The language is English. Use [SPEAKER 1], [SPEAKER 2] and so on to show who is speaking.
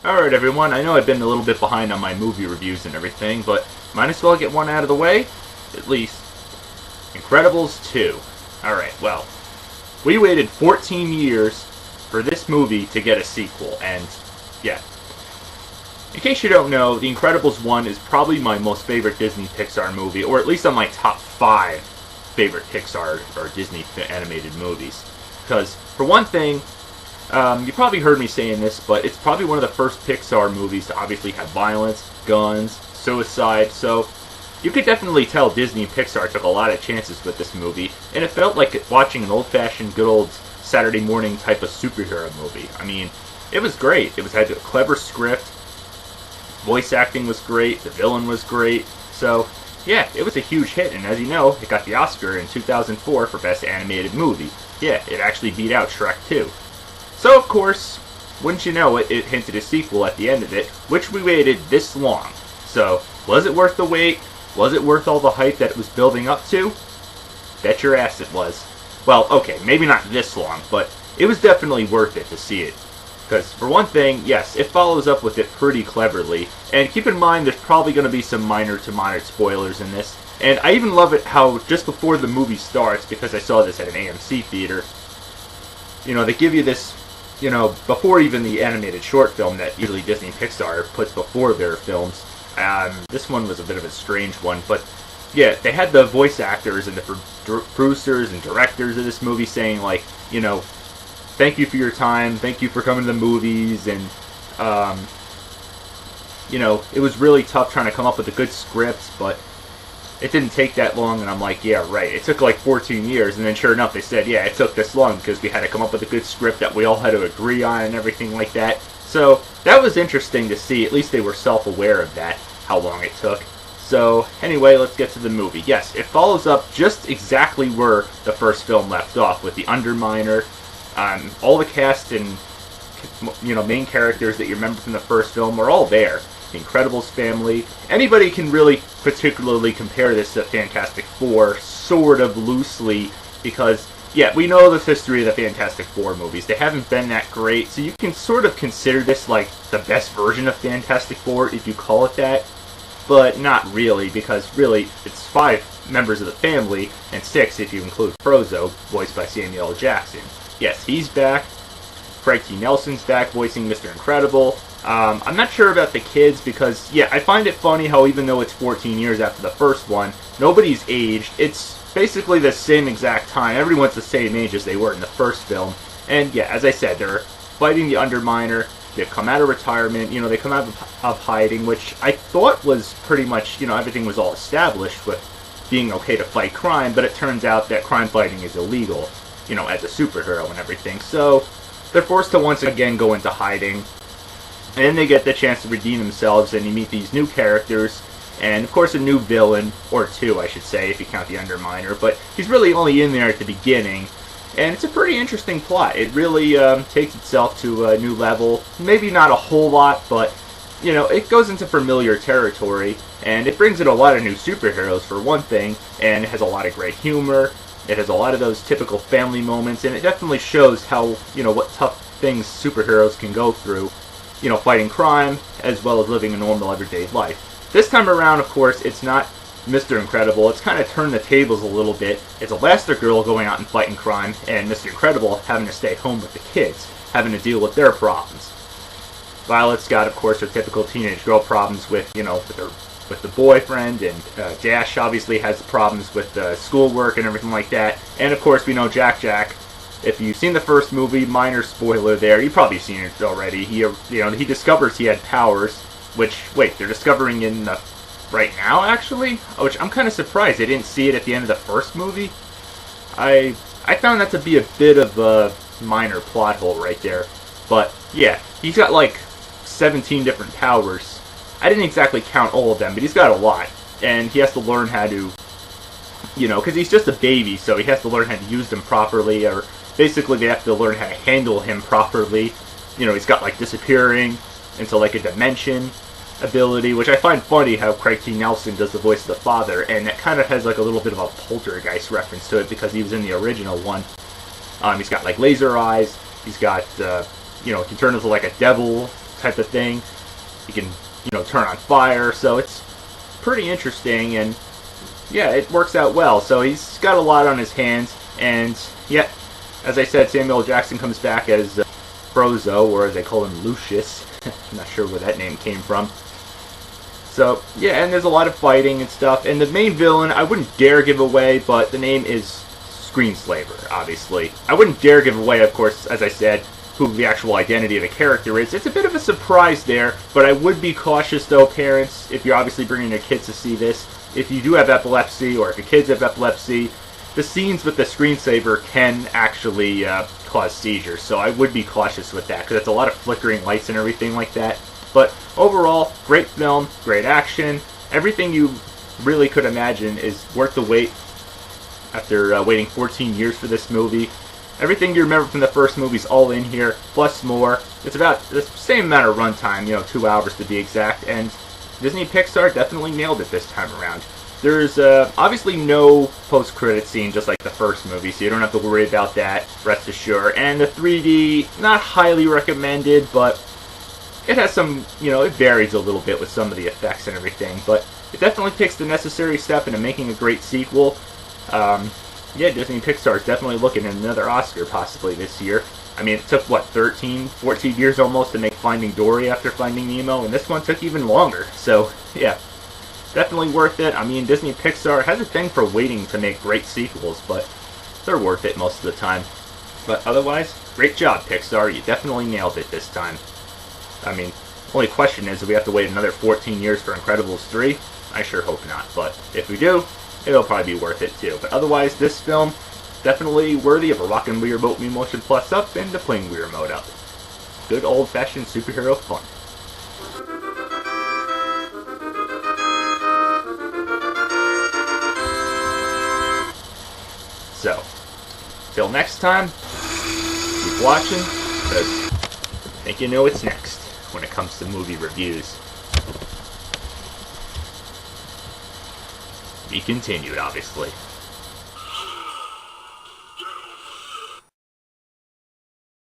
[SPEAKER 1] Alright everyone, I know I've been a little bit behind on my movie reviews and everything, but might as well get one out of the way, at least. Incredibles 2. Alright, well, we waited 14 years for this movie to get a sequel, and yeah. In case you don't know, The Incredibles 1 is probably my most favorite Disney Pixar movie, or at least on my top 5 favorite Pixar or Disney animated movies. Because, for one thing, you probably heard me saying this, but it's probably one of the first Pixar movies to obviously have violence, guns, suicide, so you could definitely tell Disney and Pixar took a lot of chances with this movie, and it felt like watching an old-fashioned, good old Saturday morning type of superhero movie. I mean, it was great. It had a clever script, voice acting was great, the villain was great, so yeah, it was a huge hit, and as you know, it got the Oscar in 2004 for Best Animated Movie. Yeah, it actually beat out Shrek 2. So, of course, wouldn't you know it, it hinted a sequel at the end of it, which we waited this long. So, was it worth the wait? Was it worth all the hype that it was building up to? Bet your ass it was. Well, okay, maybe not this long, but it was definitely worth it to see it. Because, for one thing, yes, it follows up with it pretty cleverly, and keep in mind there's probably going to be some minor to moderate spoilers in this. And I even love it how, just before the movie starts, because I saw this at an AMC theater, you know, they give you this, you know, before even the animated short film that usually Disney Pixar puts before their films. This one was a bit of a strange one, but yeah, they had the voice actors and the producers and directors of this movie saying, like, you know, thank you for your time, thank you for coming to the movies, and, you know, it was really tough trying to come up with a good script, but it didn't take that long, and I'm like, yeah, right. It took like 14 years, and then sure enough, they said, yeah, it took this long because we had to come up with a good script that we all had to agree on and everything like that. So that was interesting to see. At least they were self-aware of that, how long it took. So anyway, let's get to the movie. Yes, it follows up just exactly where the first film left off, with the Underminer. All the cast and, you know, main characters that you remember from the first film are all there. The Incredibles family. Anybody can really particularly compare this to Fantastic Four, sort of loosely, because, yeah, we know the history of the Fantastic Four movies. They haven't been that great, so you can sort of consider this like the best version of Fantastic Four, if you call it that, but not really, because really, it's 5 members of the family, and 6 if you include Frozone, voiced by Samuel L. Jackson. Yes, he's back. Craig T. Nelson's back, voicing Mr. Incredible. I'm not sure about the kids because, yeah, I find it funny how even though it's 14 years after the first one, nobody's aged. It's basically the same exact time. Everyone's the same age as they were in the first film. And, yeah, as I said, they're fighting the Underminer. They've come out of retirement. You know, they come out of hiding, which I thought was pretty much, you know, everything was all established with being okay to fight crime, but it turns out that crime fighting is illegal, you know, as a superhero and everything. So they're forced to once again go into hiding. And then they get the chance to redeem themselves, and you meet these new characters, and of course a new villain, or 2 I should say, if you count the Underminer, but he's really only in there at the beginning, and it's a pretty interesting plot. It really takes itself to a new level, maybe not a whole lot, but, you know, it goes into familiar territory, and it brings in a lot of new superheroes for one thing, and it has a lot of great humor, it has a lot of those typical family moments, and it definitely shows how, you know, what tough things superheroes can go through, you know, fighting crime, as well as living a normal everyday life. This time around, of course, it's not Mr. Incredible. It's kind of turned the tables a little bit. It's Elastigirl going out and fighting crime, and Mr. Incredible having to stay home with the kids, having to deal with their problems. Violet's got, of course, her typical teenage girl problems with, you know, with the boyfriend, and Dash obviously has problems with schoolwork and everything like that. And, of course, we know Jack. If you've seen the first movie, minor spoiler there, you've probably seen it already. He, you know, he discovers he had powers, which, wait, they're discovering in the, right now, actually? Which I'm kind of surprised they didn't see it at the end of the first movie. I found that to be a bit of a minor plot hole right there. But, yeah, he's got like 17 different powers. I didn't exactly count all of them, but he's got a lot. And he has to learn how to, you know, because he's just a baby, so he has to learn how to use them properly, or basically they have to learn how to handle him properly. You know, he's got like disappearing into like a dimension ability, which I find funny how Craig T. Nelson does the voice of the father, and that kind of has like a little bit of a poltergeist reference to it because he was in the original one. He's got like laser eyes, he's got, you know, he can turn into like a devil type of thing. He can, turn on fire, so it's pretty interesting, and yeah, it works out well. So he's got a lot on his hands, and yeah, as I said, Samuel L. Jackson comes back as Frozzo, or as they call him, Lucius. I'm not sure where that name came from. So, yeah, and there's a lot of fighting and stuff. And the main villain, I wouldn't dare give away, but the name is Screenslaver, obviously. I wouldn't dare give away, of course, as I said, who the actual identity of the character is. It's a bit of a surprise there, but I would be cautious, though, parents, if you're obviously bringing your kids to see this. If you do have epilepsy, or if your kids have epilepsy, the scenes with the screensaver can actually cause seizures, so I would be cautious with that, because it's a lot of flickering lights and everything like that. But overall, great film, great action, everything you really could imagine is worth the wait after waiting 14 years for this movie. Everything you remember from the first movie is all in here, plus more. It's about the same amount of runtime, 2 hours to be exact, and Disney Pixar definitely nailed it this time around. There's obviously no post-credit scene, just like the first movie, so you don't have to worry about that, rest assured. And the 3D, not highly recommended, but it has some, it varies a little bit with some of the effects and everything, but it definitely takes the necessary step into making a great sequel. Yeah, Disney Pixar is definitely looking at another Oscar possibly this year. I mean, it took, 13, 14 years almost to make Finding Dory after Finding Nemo, and this one took even longer, so, yeah. Definitely worth it. I mean, Disney Pixar has a thing for waiting to make great sequels, but they're worth it most of the time. But otherwise, great job, Pixar. You definitely nailed it this time. I mean, only question is, do we have to wait another 14 years for Incredibles 3? I sure hope not, but if we do, it'll probably be worth it too. But otherwise, this film, definitely worthy of a rockin' Wii Remote Wii Motion Plus up and the playing Wii Remote up. Good old-fashioned superhero fun. So, till next time, keep watching, because I think you know what's next when it comes to movie reviews. Be continued, obviously.